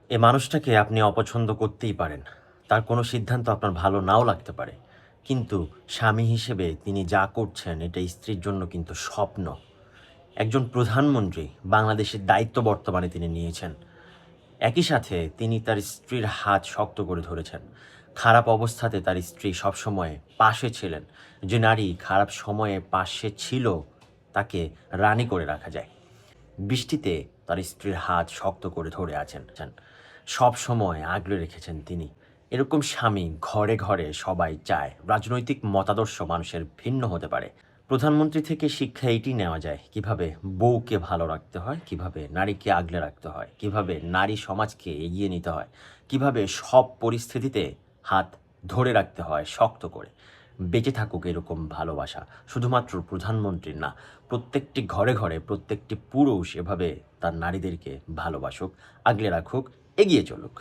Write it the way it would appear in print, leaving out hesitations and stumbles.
এই মানুষটাকে আপনি অপছন্দ করতেই পারেন। তার কোনো সিদ্ধান্ত আপনার ভালো নাও লাগতে পারে। কিন্তু স্বামী হিসেবে তিনি যা করছেন এটা স্ত্রীর জন্য কিন্তু স্বপ্ন। একজন প্রধানমন্ত্রী বাংলাদেশের দায়িত্ব বর্তমানে তিনি নিয়েছেন। একই সাথে তিনি তার স্ত্রীর হাত শক্ত করে ধরেছেন। খারাপ অবস্থাতে তার স্ত্রী সবসময় পাশে ছিলেন। যে নারী খারাপ সময়ে পাশে ছিল তাকে রানী করে রাখা যায়। বৃষ্টিতে তার স্ত্রীর হাত শক্ত করে ধরে আছেন। সব সময় আগলে রেখেছেন তিনি। এরকম স্বামী ঘরে ঘরে সবাই চায়। রাজনৈতিক মতাদর্শ মানুষের ভিন্ন হতে পারে। প্রধানমন্ত্রী থেকে শিক্ষা এইটি নেওয়া যায় কিভাবে বউকে ভালো রাখতে হয়, কিভাবে নারীকে আগলে রাখতে হয়, কিভাবে নারী সমাজকে এগিয়ে নিতে হয়, কিভাবে সব পরিস্থিতিতে হাত ধরে রাখতে হয় শক্ত করে। বেঁচে থাকুক এরকম ভালোবাসা, শুধুমাত্র প্রধানমন্ত্রীর না, প্রত্যেকটি ঘরে ঘরে প্রত্যেকটি পুরুষ এভাবে তার নারীদেরকে ভালোবাসুক, আগলে রাখুক, এগিয়ে চলুক।